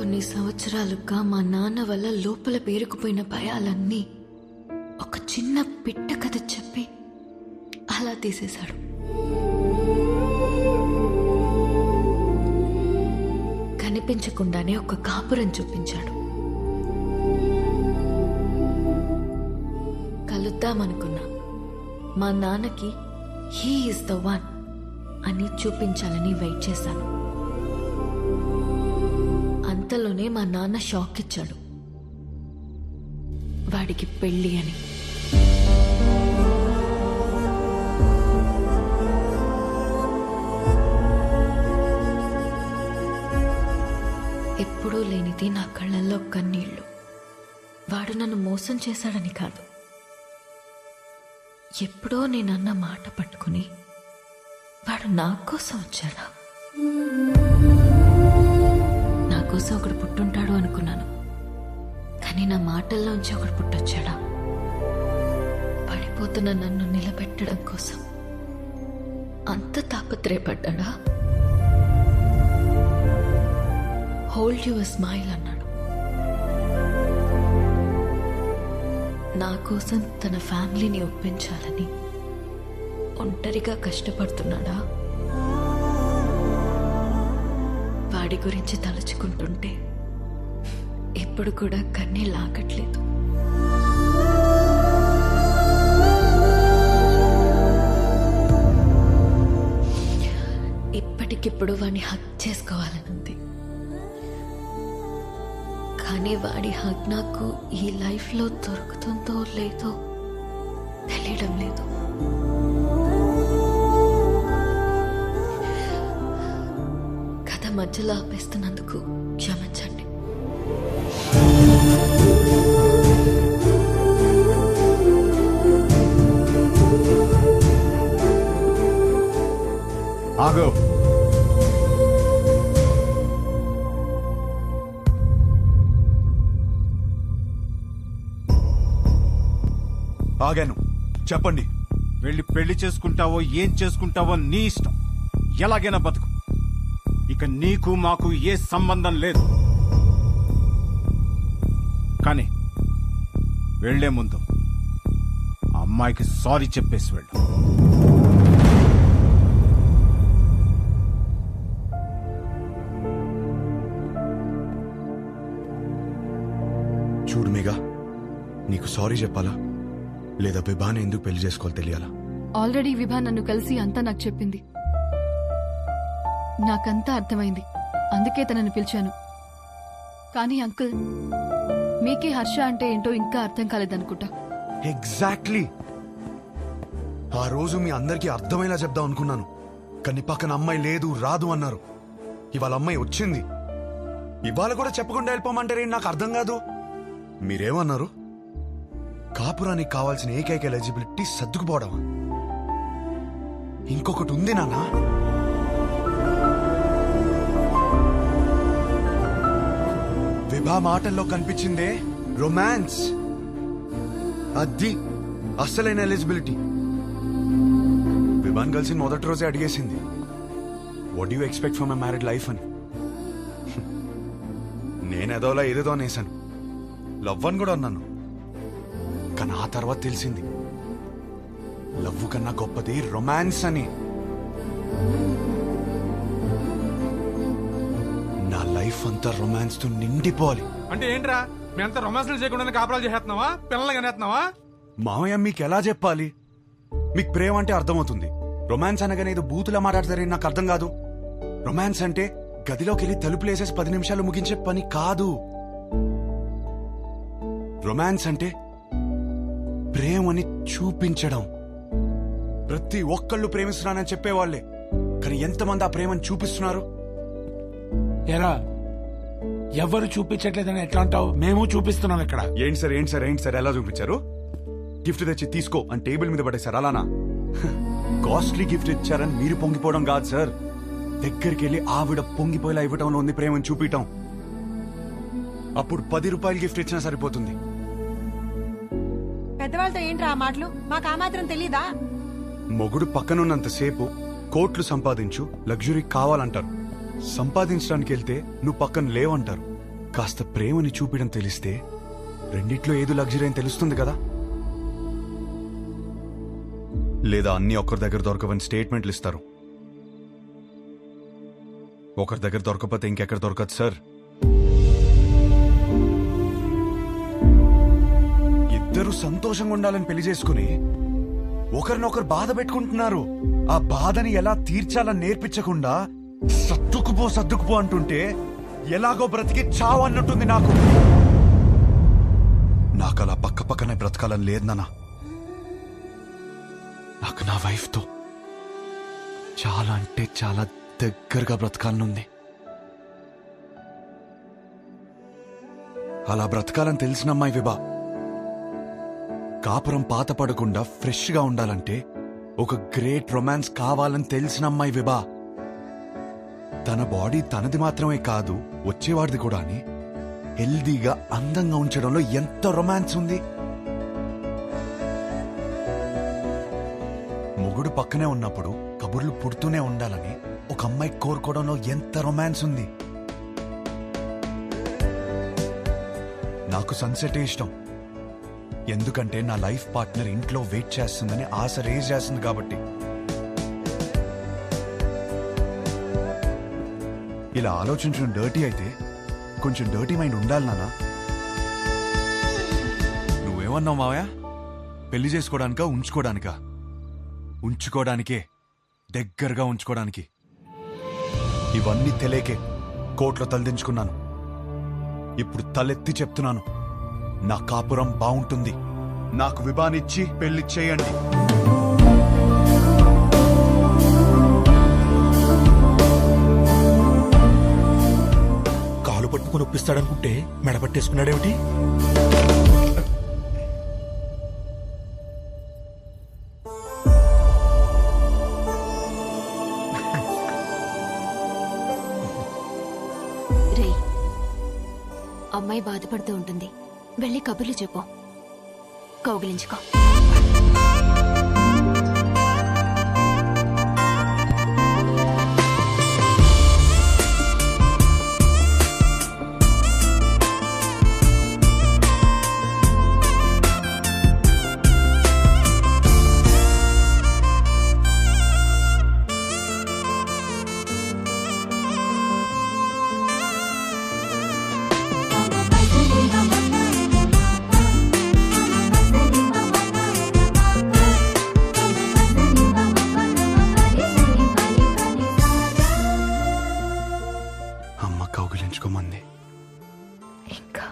కొన్ని సంవత్సరాలుగా మా నాన్న వల్ల లోపల పేరుకుపోయిన భయాలన్నీ ఒక చిన్న పిట్ట కథ చెప్పి అలా తీసేశాడు. కనిపించకుండానే ఒక కాపురం చూపించాడు. కలుద్దామనుకున్నా. మా నాన్నకి హీ ఈజ్ ద వన్ అని చూపించాలని వెయిట్ చేశాను. అంతలోనే మా నాన్న షాక్ ఇచ్చాడు. వాడికి పెళ్ళి అని. ఎప్పుడూ లేనిది నా కళ్ళల్లో కన్నీళ్లు. వాడు నన్ను మోసం చేశాడని కాదు, ఎప్పుడో నేనన్న మాట పట్టుకుని వాడు నా కోసం వచ్చాడా? నా కోసం ఒకడు పుట్టుంటాడు అనుకున్నాను, కానీ నా మాటల్లోంచి ఒకడు పుట్టొచ్చాడా? పడిపోతున్న నన్ను నిలబెట్టడం కోసం అంత తాపత్రయపడ్డా? హోల్డ్ యువర్ స్మైల్ అన్నాడు. నా కోసం తన ఫ్యామిలీని ఒప్పించాలని ఒంటరిగా కష్టపడుతున్నాడా? వాడి గురించి తలుచుకుంటుంటే ఇప్పుడు కూడా కన్నీళ్ళు ఆగట్లేదు. ఇప్పటికిప్పుడు వాడిని హక్ చేసుకోవాలనుంది, కానీ వాడి హక్ నాకు ఈ లైఫ్లో దొరుకుతుందో లేదో తెలియడం లేదు. కథ మధ్యలో ఆపేస్తున్నందుకు క్షమించండి. ఆగో. ఆగాను. చెప్పండి. వెళ్ళి పెళ్లి చేసుకుంటావో ఏం చేసుకుంటావో నీ ఇష్టం. ఎలాగైనా బతుకు. ఇక నీకు మాకు ఏ సంబంధం లేదు. కానీ వెళ్లే ముందు ఆ అమ్మాయికి సారీ చెప్పేసి వెళ్ళు. చూడు మేఘా, నీకు సారీ చెప్పాలా లేదా విభాని ఎందుకు పెళ్లి చేసుకోవాలి తెలియాలా? ఆల్రెడీ విభా నన్ను కలిసి అంతా నాకు చెప్పింది. నాకంతా అర్థమైంది, అందుకే తనని పిలిచాను. కానీ అంకుల్, మీకే హర్ష అంటే ఏంటో ఇంకా అర్థం కాలేదనుకుంటా. ఎగ్జాక్ట్లీ. ఆ రోజు మీ అందరికీ అర్థమయ్యేలా చెప్దాం అనుకున్నాను, కానీ పక్కన అమ్మాయి లేదు రాదు అన్నారు. ఇవాళ అమ్మాయి వచ్చింది. ఇవాళ కూడా చెప్పకుండా వెళ్ళిపోమంటారేంటి నాకు అర్థం కాదు. మీరేమన్నారు? కాపురానికి కావాల్సిన ఏకైక ఎలిజిబిలిటీ సర్దుకుపోవడమా? ఇంకొకటి ఉంది నాన్న. విభా మాటల్లో కనిపించిందే రొమాన్స్. అది అస్సలైన ఎలిజిబిలిటీ. విభాన్ కలిసి మొదటి రోజే అడిగేసింది, what you expect from my married life అని. నేనేదోలా ఏదేదో అనేసాను. లవ్ అని కూడా అన్నాను. కానీ ఆ తర్వాత తెలిసింది లవ్ కన్నా గొప్పది రొమాన్స్ అని. నా లైఫ్ అంతా రొమాన్స్ తో నిండిపోవాలి. అంటే ఏంట్రా, మేమంతా రొమాన్స్లు చేయకుండా కాపురాలు చేస్తున్నావా? పిల్లలు కనేస్తున్నావా? మామయ్య మీకు ఎలా చెప్పాలి? మీకు ప్రేమ అంటే అర్థమవుతుంది, రొమాన్స్ అనగానే ఏదో బూతులా మాట్లాడతారని నాకు అర్థం కాదు. రొమాన్స్ అంటే గదిలోకి వెళ్ళి తలుపులేసేసి 10 నిమిషాలు ముగించే పని కాదు. రొమాన్స్ అంటే ప్రేమని చూపించడం. ప్రతి ఒక్కళ్ళు ప్రేమిస్తున్నానని చెప్పేవాళ్లే, కానీ ఎంతమంది ఆ ప్రేమను చూపిస్తున్నారు? ఎరా, ఎవరు చూపించట్లేదని ఎట్లా అంటావు? మేము చూపిస్తున్నాం ఇక్కడ. ఏంటి సార్ ఎలా చూపించారు? గిఫ్ట్ తెచ్చి తీసుకో అని టేబుల్ మీద పడేశారు, అలానా? కాస్ట్లీ గిఫ్ట్ ఇచ్చారని మీరు పొంగిపోవడం కాదు సార్. దగ్గరికి వెళ్ళి ఆవిడ పొంగిపోయేలా ఇవ్వటంలో ఉంది ప్రేమను చూపించటం. అప్పుడు 10 రూపాయలు గిఫ్ట్ ఇచ్చినా సరిపోతుంది. పెద్దవాళ్ళతో ఏంట్రా ఆ మాటలు? మాకు ఆ మాత్రం తెలీదా? మొగుడు పక్కనున్నంతసేపు కోట్లు సంపాదించు, లగ్జరీ కావాలంటారు. సంపాదించడానికి వెళ్తే నువ్వు పక్కన లేవంటారు. కాస్త ప్రేమని చూపించడం తెలిస్తే రెండిట్లో ఏదో లగ్జరీ అని తెలుస్తుంది కదా. లేదా అన్ని ఒకరి దగ్గర దొరకవని స్టేట్మెంట్లు ఇస్తారు. ఒకరి దగ్గర దొరకకపోతే ఇంకెక్కడ దొరకదు సార్. ఇద్దరు సంతోషంగా ఉండాలని పెళ్లి చేసుకుని ఒకరినొకరు బాధ పెట్టుకుంటున్నారు. ఆ బాధని ఎలా తీర్చాలని నేర్పించకుండా సర్దుకుపో అంటుంటే ఎలాగో బ్రతికి చావు అన్నట్టుంది నాకు. నాకు అలా పక్కనే బ్రతకాలని లేదు నాన్న. నాకు నా వైఫ్తో చాలా అంటే చాలా దగ్గరగా బ్రతకాలనుంది. అలా బ్రతకాలని తెలిసిన అమ్మాయి విభా. కాపురం పాత పడకుండా ఫ్రెష్ గా ఉండాలంటే ఒక గ్రేట్ రొమాన్స్ కావాలని తెలిసిన అమ్మాయి విభా. తన బాడీ తనది మాత్రమే కాదు, వచ్చేవాడిది కూడా అని హెల్దీగా అందంగా ఉంచడంలో ఎంత రొమాన్స్ ఉంది. మొగుడు పక్కనే ఉన్నప్పుడు కబుర్లు పుడుతూనే ఉండాలని ఒక అమ్మాయి కోరుకోవడంలో ఎంత రొమాన్స్ ఉంది. నాకు సన్సెట్ ఇష్టం. ఎందుకంటే నా లైఫ్ పార్ట్నర్ ఇంట్లో వెయిట్ చేస్తుందని ఆశ రేజ్ చేస్తుంది కాబట్టి. ఇలా ఆలోచించడం డర్టీ అయితే కొంచెం డర్టీ మైండ్ ఉండాలి నాన్న. నువ్వేమన్నావు మావయ్య? పెళ్లి చేసుకోవడానికా ఉంచుకోవడానికా? ఉంచుకోవడానికే, దగ్గరగా ఉంచుకోవడానికి. ఇవన్నీ తెలియకే కోర్టులో తలదించుకున్నాను. ఇప్పుడు తలెత్తి చెప్తున్నాను, నా కాపురం బాగుంటుంది. నాకు విభానిచ్చి పెళ్లి చేయండి. కాలు పట్టుకుని ఒప్పిస్తాడనుకుంటే మెడపట్టేసుకున్నాడేమిటి? రేయ్, అమ్మాయి బాధపడుతూ ఉంటుంది. వెళ్ళి కబుర్లు చెప్పు, కౌగిలించుకో. కౌగిలించుకోమంది, ఇంకా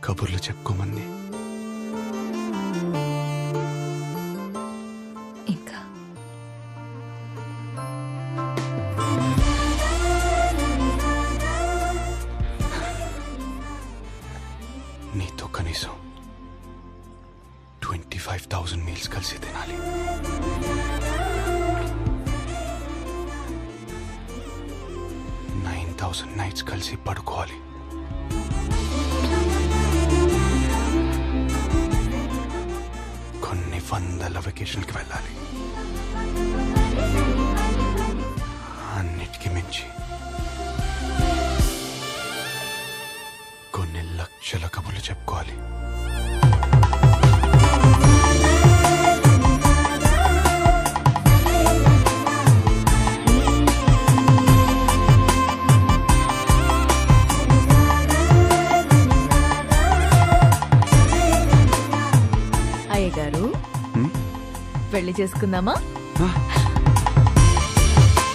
కబుర్లు చెప్పుకోమంది. ఇంకా నీతో కనీసం 25,000 మీల్స్ కలిసి తినాలి. 9,000 నైట్స్ కలిసి పడుకోవాలి. కొన్ని వందల వెకేషన్కి వెళ్ళాలి. అన్నిటికీ మించి కొన్ని లక్షల కబుర్లు చెప్పుకోవాలి. అయ్యగారు, పెళ్లి చేసుకుందామా?